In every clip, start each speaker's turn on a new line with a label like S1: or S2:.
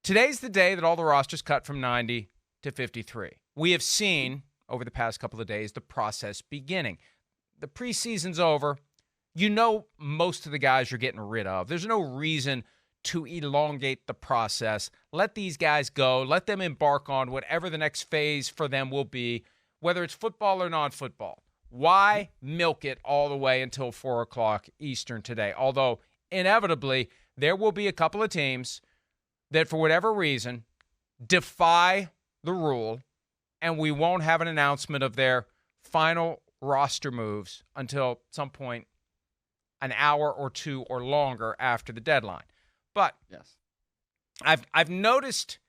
S1: Today's the day that all the rosters cut from 90 to 53. We have seen over the past couple of days the process beginning. The preseason's over. You know most of the guys you're getting rid of. There's no reason to elongate the process. Let these guys go. Let them embark on whatever the next phase for them will be, whether it's football or non-football. Why milk it all the way until 4 o'clock Eastern today? Although, inevitably, there will be a couple of teams that, for whatever reason, defy the rule, and we won't have an announcement of their final roster moves until some point an hour or two or longer after the deadline. But
S2: yes,
S1: I've noticed,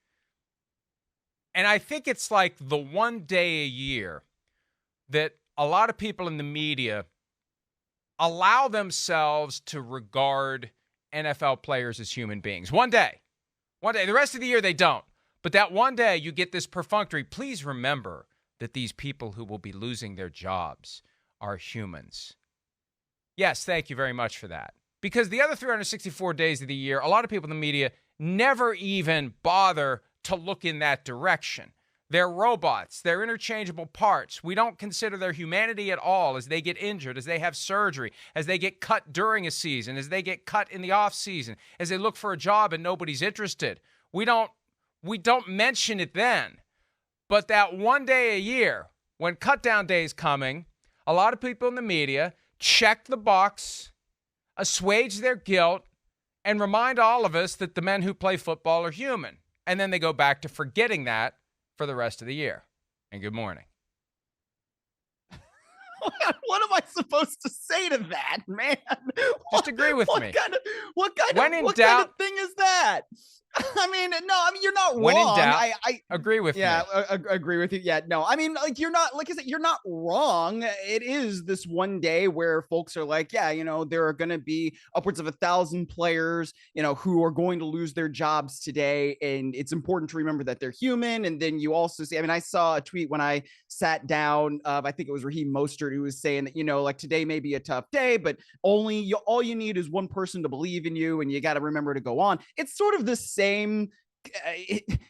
S1: and I think it's like the one day a year that a lot of people in the media allow themselves to regard NFL players as human beings. One day. The rest of the year they don't. But that one day you get this perfunctory, please remember that these people who will be losing their jobs are humans. Yes, thank you very much for that. Because the other 364 days of the year, a lot of people in the media never even bother to look in that direction. They're robots. They're interchangeable parts. We don't consider their humanity at all as they get injured, as they have surgery, as they get cut during a season, as they get cut in the off season, as they look for a job and nobody's interested. We don't mention it then. But that one day a year, when cut down day is coming, a lot of people in the media check the box, assuage their guilt, and remind all of us that the men who play football are human. And then they go back to forgetting that for the rest of the year. And good morning.
S2: What am I supposed to say to that, man?
S1: Just agree with me.
S2: What kind of thing is that? I mean, you're not wrong.
S1: When in doubt, I agree with
S2: me. Agree with you. Yeah, no, I mean, like, you're not, like I said, you're not wrong. It is this one day where folks are like, yeah, there are going to be upwards of 1,000 players, who are going to lose their jobs today. And it's important to remember that they're human. And then you also see, I saw a tweet when I sat down, I think it was Raheem Mostert, who was saying that, like, today may be a tough day, but all you need is one person to believe in you, and you got to remember to go on. It's sort of the same.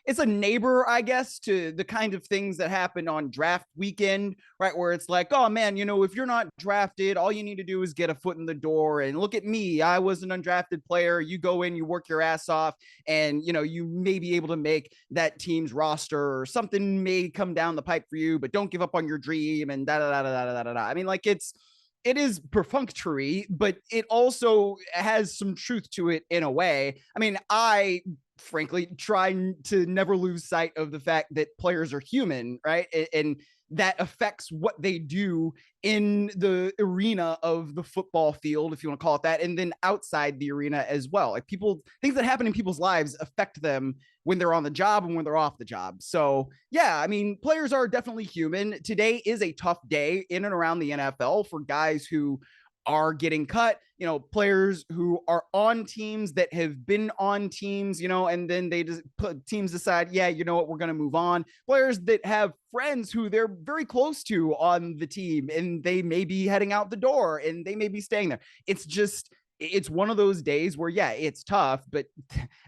S2: It's a neighbor, I guess, to the kind of things that happen on draft weekend, right? Where it's like, oh man, if you're not drafted, all you need to do is get a foot in the door. And look at me, I was an undrafted player. You go in, you work your ass off, and you may be able to make that team's roster, or something may come down the pipe for you, but don't give up on your dream, and da da da da da da da. I mean, like, it is perfunctory, but it also has some truth to it in a way. I mean, I frankly try to never lose sight of the fact that players are human, right? And that affects what they do in the arena of the football field, if you want to call it that, and then outside the arena as well. Like, things that happen in people's lives affect them when they're on the job and when they're off the job. So yeah, I mean, players are definitely human. Today is a tough day in and around the NFL for guys who are getting cut, players who are on teams that have been on teams, and then teams decide, yeah, you know what, we're going to move on. Players that have friends who they're very close to on the team, and they may be heading out the door, and they may be staying there. It's one of those days where, yeah, it's tough, but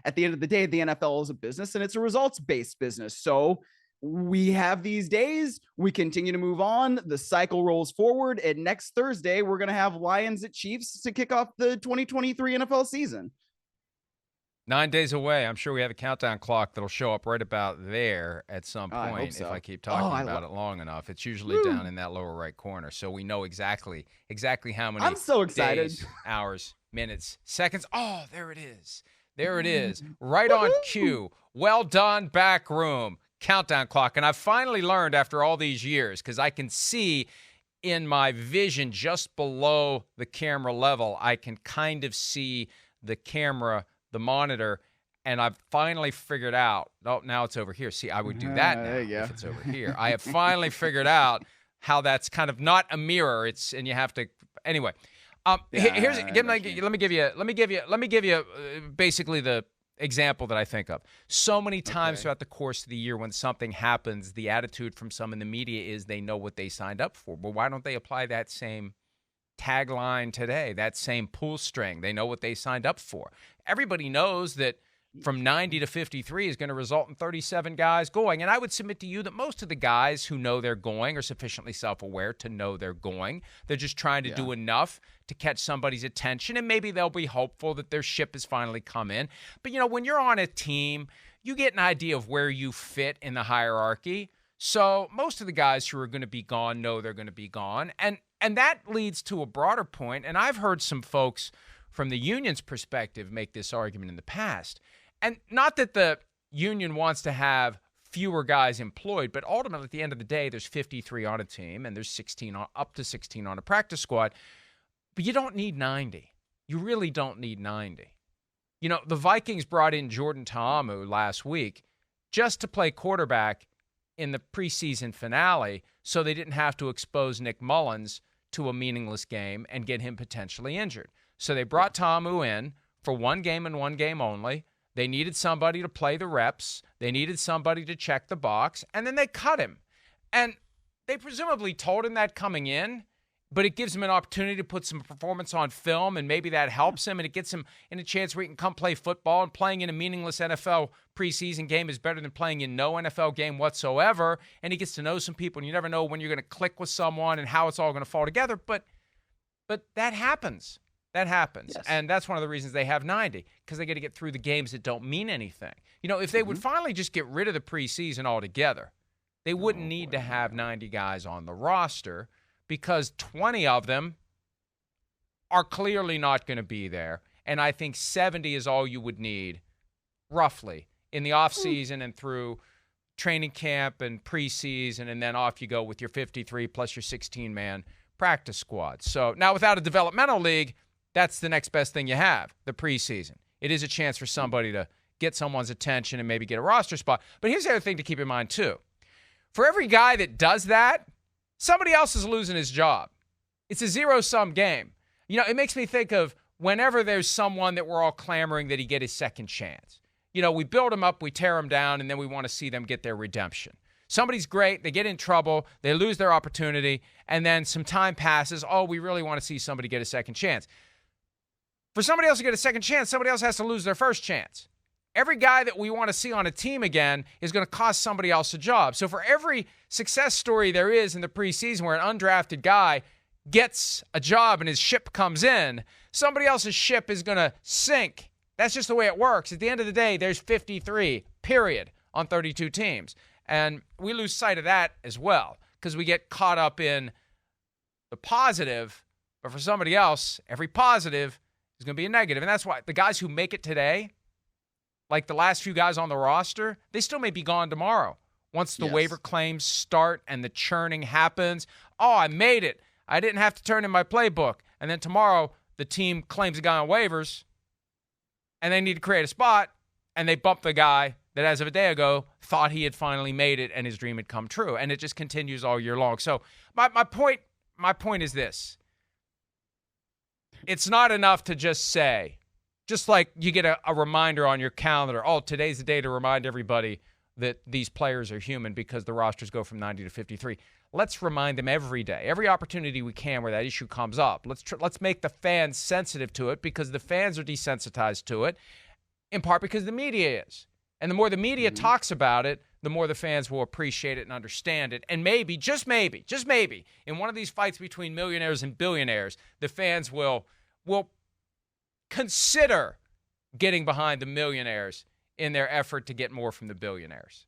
S2: at the end of the day, the NFL is a business, and it's a results-based business. So we have these days, we continue to move on, the cycle rolls forward, and next Thursday we're going to have Lions at Chiefs to kick off the 2023 NFL season.
S1: 9 days away. I'm sure we have a countdown clock that'll show up right about there at some point. If I keep talking about it long enough. It's usually down in that lower right corner, so we know exactly how many
S2: I'm so excited.
S1: Days, hours, minutes, seconds. Oh, there it is. Right on cue. Well done, back room. Countdown clock. And I've finally learned after all these years, because I can see in my vision just below the camera level, I can kind of see the camera, the monitor, and I've finally figured out, now it's over here. See, I would do that now if it's over here. I have finally figured out how that's kind of not a mirror. And you have to, anyway. Let me give you basically the example that I think of. So many times throughout the course of the year, when something happens, the attitude from some in the media is they know what they signed up for. But why don't they apply that same tagline today, that same pull string? They know what they signed up for. Everybody knows that from 90 to 53 is going to result in 37 guys going. And I would submit to you that most of the guys who know they're going are sufficiently self-aware to know they're going. They're just trying to do enough to catch somebody's attention, and maybe they'll be hopeful that their ship has finally come in. But, when you're on a team, you get an idea of where you fit in the hierarchy. So most of the guys who are going to be gone know they're going to be gone. And that leads to a broader point, and I've heard some folks from the union's perspective make this argument in the past. And not that the union wants to have fewer guys employed, but ultimately at the end of the day, there's 53 on a team and there's up to 16 on a practice squad. But you don't need 90. You really don't need 90. The Vikings brought in Jordan Ta'amu last week just to play quarterback in the preseason finale so they didn't have to expose Nick Mullins to a meaningless game and get him potentially injured. So they brought Ta'amu in for one game and one game only. They needed somebody to play the reps. They needed somebody to check the box, and then they cut him. And they presumably told him that coming in, but it gives him an opportunity to put some performance on film, and maybe that helps him, and it gets him in a chance where he can come play football. And playing in a meaningless NFL preseason game is better than playing in no NFL game whatsoever, and he gets to know some people, and you never know when you're going to click with someone and how it's all going to fall together. But that happens. That happens. Yes. And that's one of the reasons they have 90, because they got to get through the games that don't mean anything. If they would finally just get rid of the preseason altogether, they wouldn't need to have 90 guys on the roster, because 20 of them are clearly not going to be there. And I think 70 is all you would need, roughly, in the offseason and through training camp and preseason, and then off you go with your 53 plus your 16-man practice squad. So now without a developmental league, that's the next best thing you have, the preseason. It is a chance for somebody to get someone's attention and maybe get a roster spot. But here's the other thing to keep in mind, too. For every guy that does that, somebody else is losing his job. It's a zero-sum game. It makes me think of whenever there's someone that we're all clamoring that he get his second chance. We build him up, we tear him down, and then we want to see them get their redemption. Somebody's great, they get in trouble, they lose their opportunity, and then some time passes. Oh, we really want to see somebody get a second chance. For somebody else to get a second chance, somebody else has to lose their first chance. Every guy that we want to see on a team again is going to cost somebody else a job. So for every success story there is in the preseason where an undrafted guy gets a job and his ship comes in, somebody else's ship is going to sink. That's just the way it works. At the end of the day, there's 53, period, on 32 teams. And we lose sight of that as well because we get caught up in the positive. But for somebody else, every positive is going to be a negative. And that's why the guys who make it today, like the last few guys on the roster, they still may be gone tomorrow. Once the waiver claims start and the churning happens, oh, I made it. I didn't have to turn in my playbook. And then tomorrow, the team claims a guy on waivers, and they need to create a spot, and they bump the guy that as of a day ago thought he had finally made it and his dream had come true. And it just continues all year long. So my point is this. It's not enough to just say, just like you get a reminder on your calendar, oh, today's the day to remind everybody that these players are human because the rosters go from 90 to 53. Let's remind them every day, every opportunity we can where that issue comes up. Let's make the fans sensitive to it because the fans are desensitized to it, in part because the media is. And the more the media talks about it, the more the fans will appreciate it and understand it. And maybe, just maybe, in one of these fights between millionaires and billionaires, the fans will consider getting behind the millionaires in their effort to get more from the billionaires.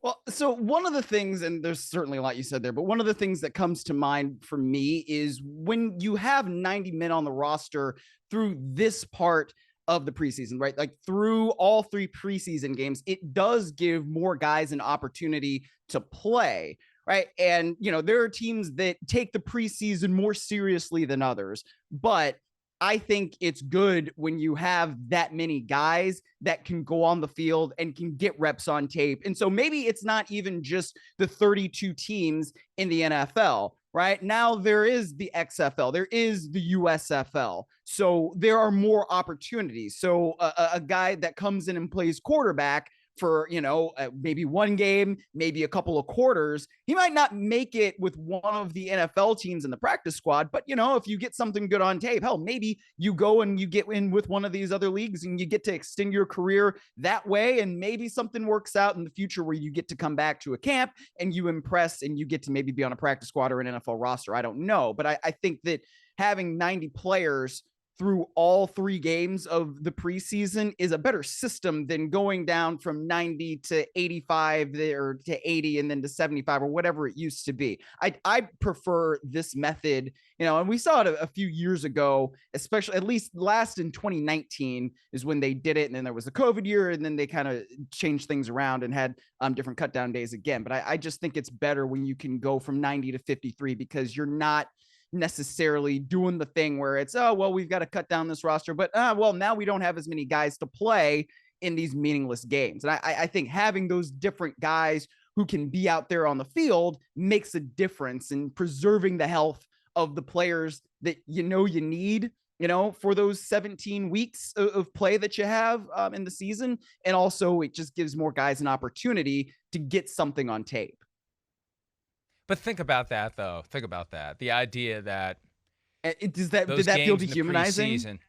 S2: Well, so one of the things, and there's certainly a lot you said there, but one of the things that comes to mind for me is when you have 90 men on the roster through this part of the preseason, right? Like through all three preseason games, it does give more guys an opportunity to play, right? And, there are teams that take the preseason more seriously than others, but I think it's good when you have that many guys that can go on the field and can get reps on tape. And so maybe it's not even just the 32 teams in the NFL, right? Now there is the XFL, there is the USFL. So there are more opportunities. So a guy that comes in and plays quarterback for, maybe one game, maybe a couple of quarters. He might not make it with one of the NFL teams in the practice squad, but, if you get something good on tape, hell, maybe you go and you get in with one of these other leagues and you get to extend your career that way. And maybe something works out in the future where you get to come back to a camp and you impress and you get to maybe be on a practice squad or an NFL roster. I don't know. But I think that having 90 players through all 3 games of the preseason is a better system than going down from 90 to 85 or to 80 and then to 75 or whatever it used to be. I prefer this method, and we saw it a few years ago, especially at least last in 2019 is when they did it. And then there was the COVID year and then they kind of changed things around and had different cut down days again. But I just think it's better when you can go from 90 to 53 because you're not necessarily doing the thing where it's, oh, well, we've got to cut down this roster, but well, now we don't have as many guys to play in these meaningless games. And I think having those different guys who can be out there on the field makes a difference in preserving the health of the players that you need, for those 17 weeks of play that you have in the season. And also it just gives more guys an opportunity to get something on tape.
S1: But think about that, though. Think about that. The idea that
S2: did that feel dehumanizing?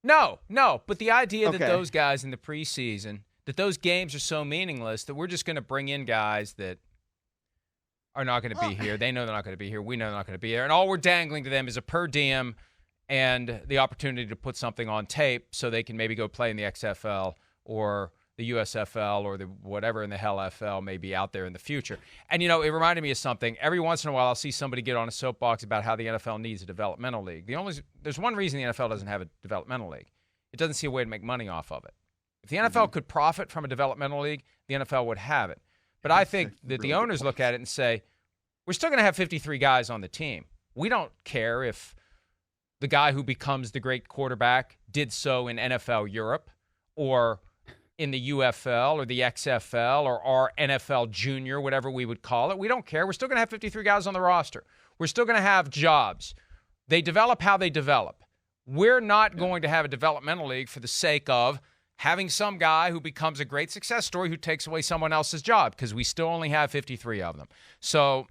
S1: No. But the idea that those guys in the preseason, that those games are so meaningless that we're just going to bring in guys that are not going to be here. They know they're not going to be here. We know they're not going to be here. And all we're dangling to them is a per diem and the opportunity to put something on tape so they can maybe go play in the XFL or the USFL or the whatever in the hell FL may be out there in the future. And, it reminded me of something. Every once in a while, I'll see somebody get on a soapbox about how the NFL needs a developmental league. There's one reason the NFL doesn't have a developmental league. It doesn't see a way to make money off of it. If the NFL could profit from a developmental league, the NFL would have it. But I think that the owners look at it and say, we're still going to have 53 guys on the team. We don't care if the guy who becomes the great quarterback did so in NFL Europe or in the UFL or the XFL or our NFL Junior, whatever we would call it. We don't care. We're still going to have 53 guys on the roster. We're still going to have jobs. They develop how they develop. We're not going to have a developmental league for the sake of having some guy who becomes a great success story who takes away someone else's job because we still only have 53 of them. So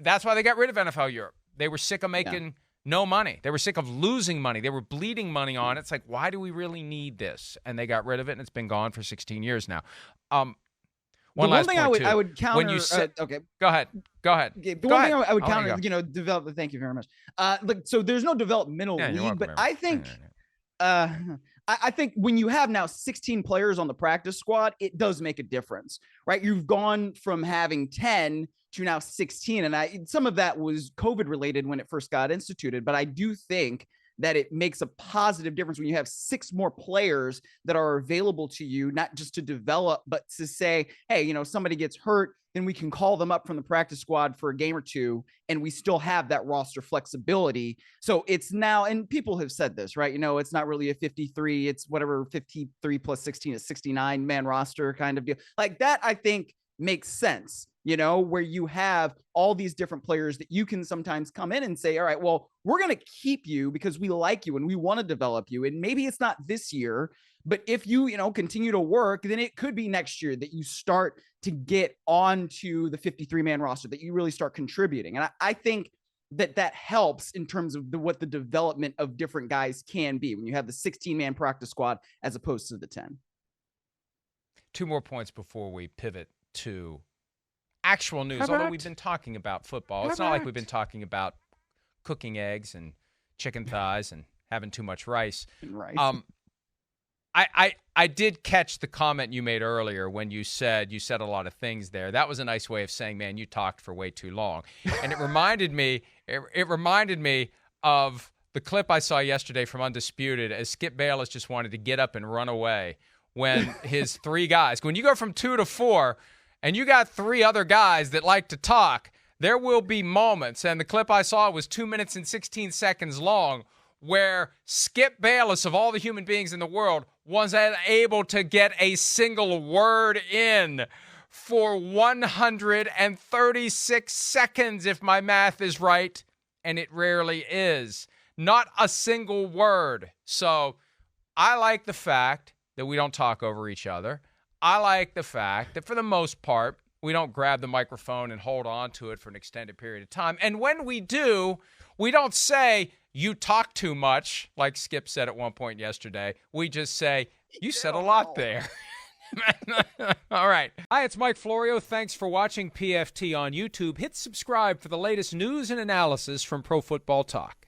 S1: that's why they got rid of NFL Europe. They were sick of making no money. They were sick of losing money. They were bleeding money on it. It's like, why do we really need this? And they got rid of it, and it's been gone for 16 years now.
S2: One thing I would counter.
S1: When you said,
S2: okay,
S1: go ahead.
S2: The one thing I would counter, develop. Thank you very much. So there's no developmental league, but I think, I think when you have now 16 players on the practice squad, it does make a difference, right? You've gone from having 10 to now 16. And some of that was COVID related when it first got instituted, but I do think that it makes a positive difference when you have 6 more players that are available to you, not just to develop, but to say, hey, somebody gets hurt, then we can call them up from the practice squad for a game or two, and we still have that roster flexibility. So it's now, and people have said this, right? It's not really a 53, it's whatever, 53 plus 16 is 69 man roster kind of deal. Like that, I think makes sense, where you have all these different players that you can sometimes come in and say, all right, well, we're going to keep you because we like you and we want to develop you. And maybe it's not this year, but if you, continue to work, then it could be next year that you start to get onto the 53-man roster, that you really start contributing. And I think that helps in terms of what the development of different guys can be when you have the 16-man practice squad as opposed to the 10.
S1: 2 more points before we pivot to actual news. Although we've been talking about football, it's not like we've been talking about cooking eggs and chicken thighs and having too much rice. I did catch the comment you made earlier when you said a lot of things there. That was a nice way of saying, man, you talked for way too long. And it reminded me of the clip I saw yesterday from Undisputed as Skip Bayless just wanted to get up and run away when his 3 guys, when you go from 2 to 4 and you got 3 other guys that like to talk, there will be moments, and the clip I saw was 2 minutes and 16 seconds long, where Skip Bayless, of all the human beings in the world, wasn't able to get a single word in for 136 seconds, if my math is right, and it rarely is. Not a single word. So I like the fact that we don't talk over each other. I like the fact that for the most part, we don't grab the microphone and hold on to it for an extended period of time. And when we do, we don't say, you talk too much, like Skip said at one point yesterday. We just say, you said a lot there. All right. Hi, it's Mike Florio. Thanks for watching PFT on YouTube. Hit subscribe for the latest news and analysis from Pro Football Talk.